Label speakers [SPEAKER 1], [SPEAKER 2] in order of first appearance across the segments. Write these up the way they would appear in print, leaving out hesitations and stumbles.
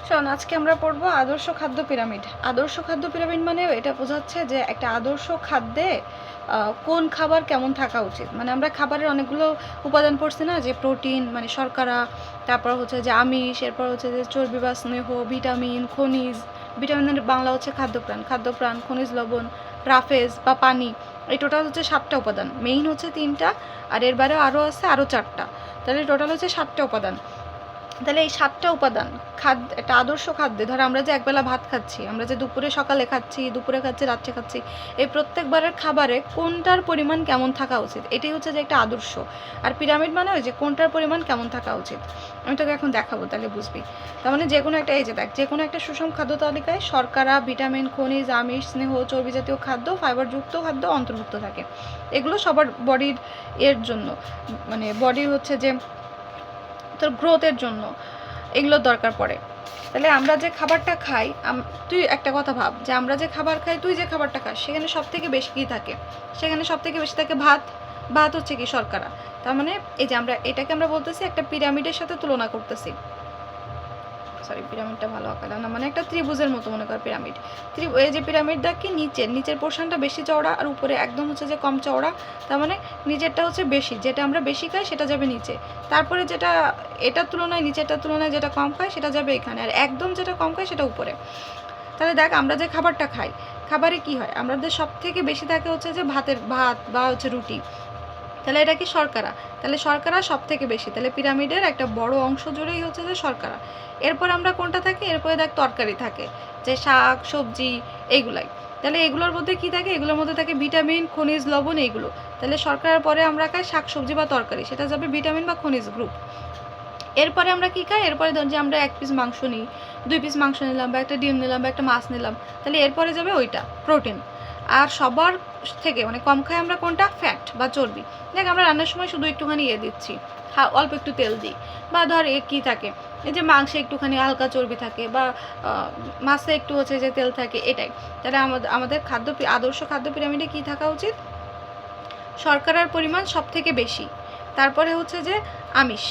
[SPEAKER 1] শোন, আজকে আমরা পড়বো আদর্শ খাদ্য পিরামিড। আদর্শ খাদ্য পিরামিড মানে এটা বোঝাচ্ছে যে একটা আদর্শ খাদ্যে কোন খাবার কেমন থাকা উচিত। মানে আমরা খাবারের অনেকগুলো উপাদান পড়ছি না, যে প্রোটিন মানে শর্করা, তারপর হচ্ছে যে আমিষ, এরপর হচ্ছে যে চর্বি বা স্নেহ, ভিটামিন, খনিজ। ভিটামিনের বাংলা হচ্ছে খাদ্যপ্রাণ, খাদ্যপ্রাণ, খনিজ লবণ, রাফেজ বা পানি। এই টোটাল হচ্ছে 7টা উপাদান। মেইন হচ্ছে 3টা, আর এর বাইরেও আরও আছে আরও 4টা। তাহলে টোটাল হচ্ছে 7টা উপাদান। তাহলে এই 7টা উপাদান খাদ্য, একটা আদর্শ খাদ্যে, ধর আমরা যে একবেলা ভাত খাচ্ছি, আমরা যে দুপুরে সকালে খাচ্ছি, দুপুরে খাচ্ছি, রাত্রে খাচ্ছি, এই প্রত্যেকবারের খাবারে কোনটার পরিমাণ কেমন থাকা উচিত, এটাই হচ্ছে যে একটা আদর্শ। আর পিরামিড মানে ওই যে কোনটার পরিমাণ কেমন থাকা উচিত। আমি তোকে এখন দেখাবো, তাহলে বুঝবি। তার মানে যে কোনো একটা, এই যে দেখ, যে কোনো একটা সুষম খাদ্য তালিকায় শর্করা, ভিটামিন, খনিজ, আমিষ, স্নেহ, চর্বি জাতীয় খাদ্য, ফাইবারযুক্ত খাদ্য অন্তর্ভুক্ত থাকে। এগুলো সবার বডির এর জন্য, মানে বডির হচ্ছে যে তোর গ্রোথের জন্য এগুলোর দরকার পড়ে। তাহলে আমরা যে খাবারটা খাই, তুই একটা কথা ভাব, যে আমরা যে খাবার খাই, তুই যে খাবারটা খাস, সেখানে সব থেকে বেশি কী থাকে? সেখানে সব থেকে বেশি থাকে ভাত। ভাত হচ্ছে কি? শর্করা। তার মানে এই যে আমরা এটাকে আমরা বলতেছি একটা পিরামিডের সাথে তুলনা করতেছি। সরি, পিরামিডটা ভালো আঁকালাম না, মানে একটা ত্রিভুজের মতো মনে কর পিরামিড। এই যে পিরামিড দেখ কি, নিচের পোর্শনটা বেশি চওড়া আর উপরে একদম হচ্ছে যে কম চওড়া। তার মানে নিচেরটা হচ্ছে বেশি, যেটা আমরা বেশি খাই সেটা যাবে নিচে। তারপরে যেটা এটার তুলনায়, নিচেরটার তুলনায় যেটা কম খাই সেটা যাবে এখানে, আর একদম যেটা কম খাই সেটা উপরে। তাহলে দেখ, আমরা যে খাবারটা খাই, খাবারে কি হয়? আমাদের সব থেকে বেশি থাকে হচ্ছে যে ভাত বা হচ্ছে রুটি। তাহলে এটা কি? শর্করা। তাহলে শর্করা সব থেকে বেশি, তাহলে পিরামিডের একটা বড় অংশ জুড়েই হচ্ছে যে শর্করা। এরপর আমরা কোনটা থাকে? এরপরে দেখ তরকারি থাকে, যে শাক সবজি এইগুলাই। তাহলে এগুলোর মধ্যে কি থাকে? এগুলোর মধ্যে থাকে ভিটামিন, খনিজ, লবণ, এইগুলো। তাহলে শর্করার পরে আমরা খাই শাক সবজি বা তরকারি, সেটা যাবে ভিটামিন বা খনিজ গ্রুপ। এরপরে আমরা কী খাই? এরপরে ধর যে আমরা 1 পিস মাংস নিই, 2 পিস মাংস নিলাম, বা একটা ডিম নিলাম, বা একটা মাছ নিলাম, তাহলে এরপরে যাবে ওইটা প্রোটিন। আর সবার থেকে মানে কম খাই আমরা কোনটা? ফ্যাট বা চর্বি। দেখ, আমরা রান্নার সময় শুধু একটুখানি দিচ্ছি, অল্প একটু তেল দিই, বা ধর কী থাকে, এই যে মাংসে একটুখানি হালকা চর্বি থাকে, বা মাছে একটু হচ্ছে যে তেল থাকে, এটাই। তাহলে আমাদের আদর্শ খাদ্য পিরামিডে কী থাকা উচিত? শর্করার পরিমাণ সব থেকে বেশি, তারপরে হচ্ছে যে আমিষ,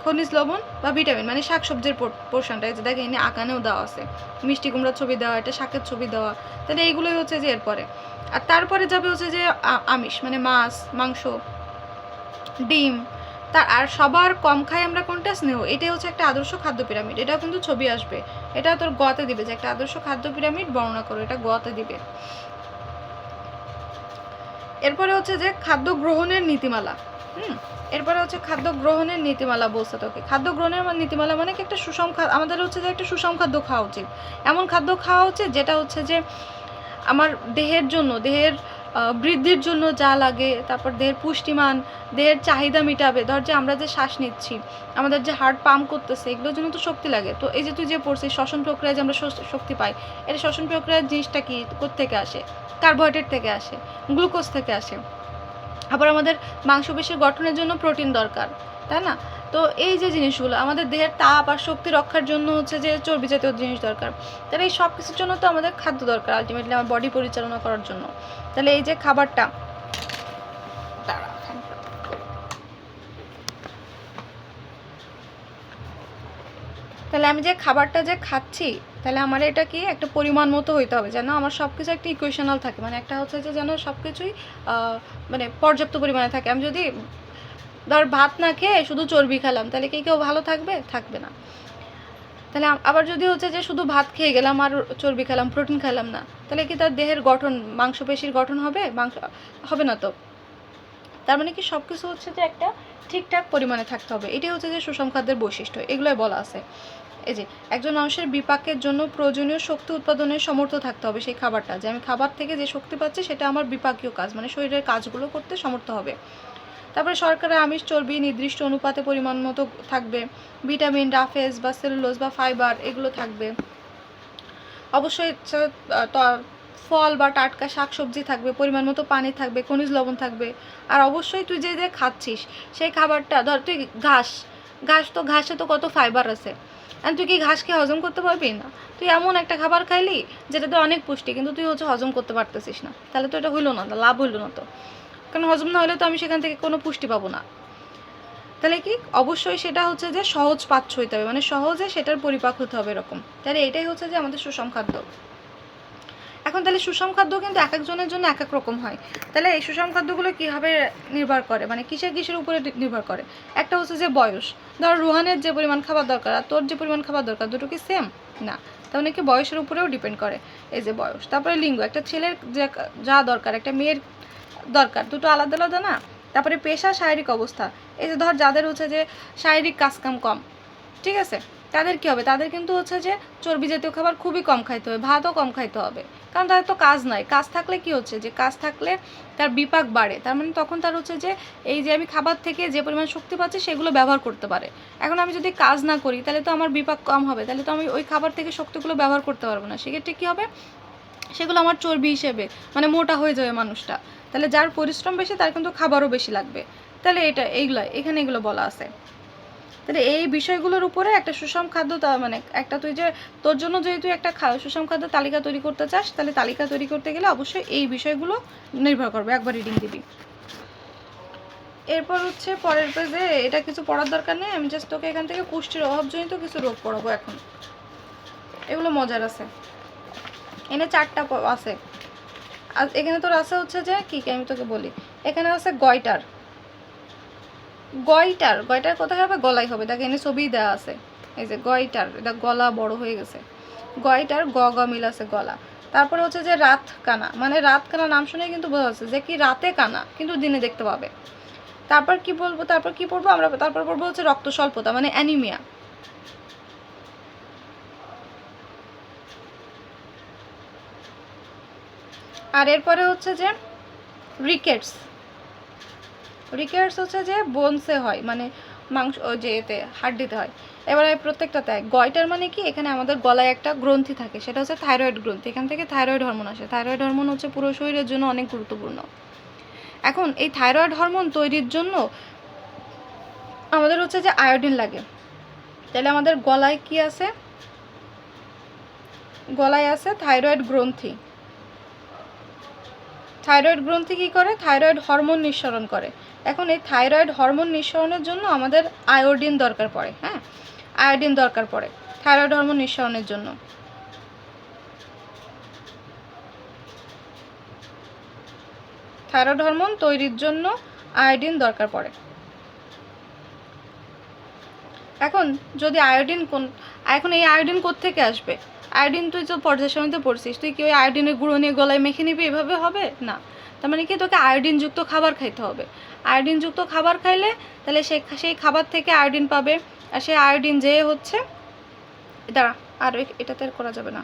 [SPEAKER 1] খনিজ লবণ বা ভিটামিন মানে শাক সবজির পোর্শনটা, যে দেখে এনে আঁকানেও দেওয়া আছে, মিষ্টি কুমড়ার ছবি দেওয়া, এটা শাকের ছবি দেওয়া। তাহলে এইগুলোই হচ্ছে যে এরপরে। আর তারপরে যাবে হচ্ছে যে আমিষ মানে মাছ, মাংস, ডিম। আর সবার কম খাই আমরা কোনটা? স্নেহ। এটাই হচ্ছে একটা আদর্শ খাদ্য পিরামিড। এটাও কিন্তু ছবি আসবে, এটা তোর গতে দিবে, যে একটা আদর্শ খাদ্য পিরামিড বর্ণনা করো, এটা গতে দিবে। এরপরে হচ্ছে যে খাদ্য গ্রহণের নীতিমালা। এরপরে হচ্ছে খাদ্য গ্রহণের নীতিমালা বলছে তোকে। খাদ্য গ্রহণের নীতিমালা মানে কি? একটা সুষম আমাদের হচ্ছে যে একটা সুষম খাদ্য খাওয়া উচিত। এমন খাদ্য খাওয়া উচিত যেটা হচ্ছে যে আমার দেহের জন্য, দেহের বৃদ্ধির জন্য যা লাগে, তারপর দেহের পুষ্টিমান, দেহের চাহিদা মিটাবে। ধর যে আমরা যে শ্বাস নিচ্ছি, আমাদের যে হার্ট পাম্প করতেছে, এগুলোর জন্য তো শক্তি লাগে। তো এই যে তুই যে পড়ছিস শ্বসন প্রক্রিয়ায় যে আমরা শক্তি পাই, এটা শ্বসন প্রক্রিয়ার জিনিসটা কি? কোত্থেকে আসে? কার্বোহাইড্রেট থেকে আসে, গ্লুকোজ থেকে আসে। আবার আমাদের মাংসপেশির গঠনের জন্য প্রোটিন দরকার, তাই না? তো এই যে জিনিসগুলো আমাদের দেহের তাপ আর শক্তি রক্ষার জন্য হচ্ছে যে চর্বি জাতীয় জিনিস দরকার। তাহলে এই সব কিছুর জন্য তো আমাদের খাদ্য দরকার, আলটিমেটলি আমার বডি পরিচালনা করার জন্য। তাহলে এই যে খাবারটা, তাহলে আমি যে খাবারটা যে খাচ্ছি, তাহলে আমার এটা কি একটা পরিমাণ মতো হইতে হবে, যেন আমার সব কিছু একটা ইকুয়েশনাল থাকে, মানে একটা হচ্ছে যে যেন সব কিছুই মানে পর্যাপ্ত পরিমাণে থাকে। আমি যদি ধর ভাত না খেয়ে শুধু চর্বি খেলাম, তাহলে কি কেউ ভালো থাকবে? থাকবে না। তাহলে আবার যদি হচ্ছে যে শুধু ভাত খেয়ে গেলাম আর চর্বি খেলাম, প্রোটিন খেলাম না, তাহলে কি তার দেহের গঠন, মাংসপেশির গঠন হবে? হবে না তো। তার মানে কি সব কিছু হচ্ছে যে একটা ঠিকঠাক পরিমাণে থাকতে হবে। এটাই হচ্ছে যে সুষম খাদ্যের বৈশিষ্ট্য, এগুলোই বলা আছে। এই যে একজন মানুষের বিপাকের জন্য প্রয়োজনীয় শক্তি উৎপাদনের সমর্থ থাকতে হবে সেই খাবারটা, যে আমি খাবার থেকে যে শক্তি পাচ্ছি সেটা আমার বিপাকীয় কাজ, মানে শরীরের কাজগুলো করতে সমর্থ হবে। তারপরে শর্করা, আমিষ, চর্বি নির্দিষ্ট অনুপাতে পরিমাণ মতো থাকবে। ভিটামিন, রাফেজ বা সেলুলোজ বা ফাইবার এগুলো থাকবে। অবশ্যই ফল বা টাটকা শাক সবজি থাকবে, পরিমাণ মতো পানি থাকবে, খনিজ লবণ থাকবে। আর অবশ্যই তুই যে খাচ্ছিস সেই খাবারটা, ধর তুই ঘাসে তো কত ফাইবার আছে, আর তুই কি ঘাস খেয়ে হজম করতে পারবি না? তুই এমন একটা খাবার খাইলি যেটাতে অনেক পুষ্টি, কিন্তু তুই হচ্ছে হজম করতে পারতেছিস না, তাহলে তো এটা হইলো না, লাভ হইলো না তো। কারণ হজম না হলে তো আমি সেখান থেকে কোনো পুষ্টি পাবো না। তাহলে কি অবশ্যই সেটা হচ্ছে যে সহজ পাচ্য হইতে হবে, মানে সহজে সেটার পরিপাক হতে হবে এরকম। তাহলে এটাই হচ্ছে যে আমাদের সুষম খাদ্য। এখন তাহলে সুষম খাদ্য কিন্তু এক একজনের জন্য এক এক রকম হয়। তাহলে এই সুষম খাদ্যগুলো কীভাবে নির্ভর করে, মানে কিসের উপরে নির্ভর করে? একটা হচ্ছে যে বয়স, ধর রুহানের যে পরিমাণ খাবার দরকার আর তোর যে পরিমাণ খাবার দরকার দুটো কি সেম না, তার মানে কি বয়সের উপরেও ডিপেন্ড করে এই যে বয়স। তারপরে লিঙ্গ, একটা ছেলের যে যা দরকার একটা মেয়ের দরকার, দুটো আলাদা আলাদা না। তারপরে পেশা, শারীরিক অবস্থা, এই যে ধর যাদের হচ্ছে যে শারীরিক কাজকাম কম, ঠিক আছে, তাদের কী হবে, তাদের কিন্তু হচ্ছে যে চর্বি জাতীয় খাবার খুবই কম খাইতে হবে, ভাতও কম খাইতে হবে, কারণ তাদের তো কাজ নাই। কাজ থাকলে কি হচ্ছে যে কাজ থাকলে তার বিপাক বাড়ে, তার মানে তখন তার হচ্ছে যে এই যে আমি খাবার থেকে যে পরিমাণ শক্তি পাচ্ছি সেগুলো ব্যবহার করতে পারে। এখন আমি যদি কাজ না করি তাহলে তো আমার বিপাক কম হবে, তাহলে তো আমি ওই খাবার থেকে শক্তিগুলো ব্যবহার করতে পারবো না, সেক্ষেত্রে কী হবে, সেগুলো আমার চর্বি হিসেবে মানে মোটা হয়ে যাবে মানুষটা। তাহলে যার পরিশ্রম বেশি তার কিন্তু খাবারও বেশি লাগবে। তাহলে এখানে এগুলো বলা আছে। তাহলে এই বিষয়গুলোর উপরে একটা সুষম খাদ্য, মানে একটা তুই যে তোর জন্য যদি তুই একটা সুষম খাদ্য তালিকা তৈরি করতে চাস, তাহলে তালিকা তৈরি করতে গেলে অবশ্যই এই বিষয়গুলো নির্ভর করবে। একবার রিডিং দিবি। এরপর হচ্ছে পরের পেজে এটা কিছু পড়ার দরকার নেই, আমি জাস্ট তোকে এখান থেকে পুষ্টির অভাবজনিত কিছু রোগ পড়াবো এখন। এগুলো মজার আছে, এখানে 4টা আছে। আর এখানে তোর আছে হচ্ছে যে কি আমি তোকে বলি, এখানে আছে গয়টার। গয়টার কোথায় হবে, গলায় হবে। দেখে এনে ছবি দেওয়া আছে, এই যে গয়টার, এটা গলা বড় হয়ে গেছে। গয়টার গ মিল আছে গলা। তারপরে হচ্ছে যে রাত কানা, মানে রাত কানা নাম শুনে কিন্তু বোঝা যাচ্ছে যে কি রাতে কানা কিন্তু দিনে দেখতে পাবে। তারপর কি বলবো, তারপর কি পড়বো আমরা, তারপর পড়বো হচ্ছে রক্ত স্বল্পতা মানে অ্যানিমিয়া। আর এরপরে হচ্ছে যে রিকেটস হচ্ছে যে বোনসে হয়, মানে মাংস যে এতে হাড্ডিতে হয়। এবারে প্রত্যেকটাতে গয়টার মানে কি, এখানে আমাদের গলায় একটা গ্রন্থি থাকে, সেটা হচ্ছে থাইরয়েড গ্রন্থি। এখান থেকে থাইরয়েড হরমোন আসে। থাইরয়েড হরমোন হচ্ছে পুরো শরীরের জন্য অনেক গুরুত্বপূর্ণ। এখন এই থাইরয়েড হরমোন তৈরির জন্য আমাদের হচ্ছে যে আয়োডিন লাগে। তাহলে আমাদের গলায় কি আছে, গলায় আছে থাইরয়েড গ্রন্থি। থাইরয়েড গ্রন্থি কী করে, থাইরয়েড হরমোন নিঃসরণ করে। এখন এই থাইরয়েড হরমোন নিঃসরণের জন্য আমাদের আয়োডিন দরকার পড়ে। হ্যাঁ, আয়োডিন দরকার পড়ে থাইরয়েড হরমোন নিঃসরণের জন্য। থাইরয়েড হরমোন তৈরির জন্য আয়োডিন দরকার পড়ে। এখন যদি আয়োডিন এখন এই আয়োডিন কোত্থেকে আসবে, আয়োডিন তুই তো পর্যায় সমিতি পড়ছিস, তুই কি ওই আয়োডিনের গুঁড়ো নিয়ে গলায় মেখে নিবি, এভাবে হবে না। তার মানে কি তোকে আয়োডিনযুক্ত খাবার খাইতে হবে। আয়োডিনযুক্ত খাবার খাইলে তাহলে সেই খাবার থেকে আয়োডিন পাবে, আর সেই আয়োডিন যে হচ্ছে দাঁড়া, আর এটাতে করা যাবে না।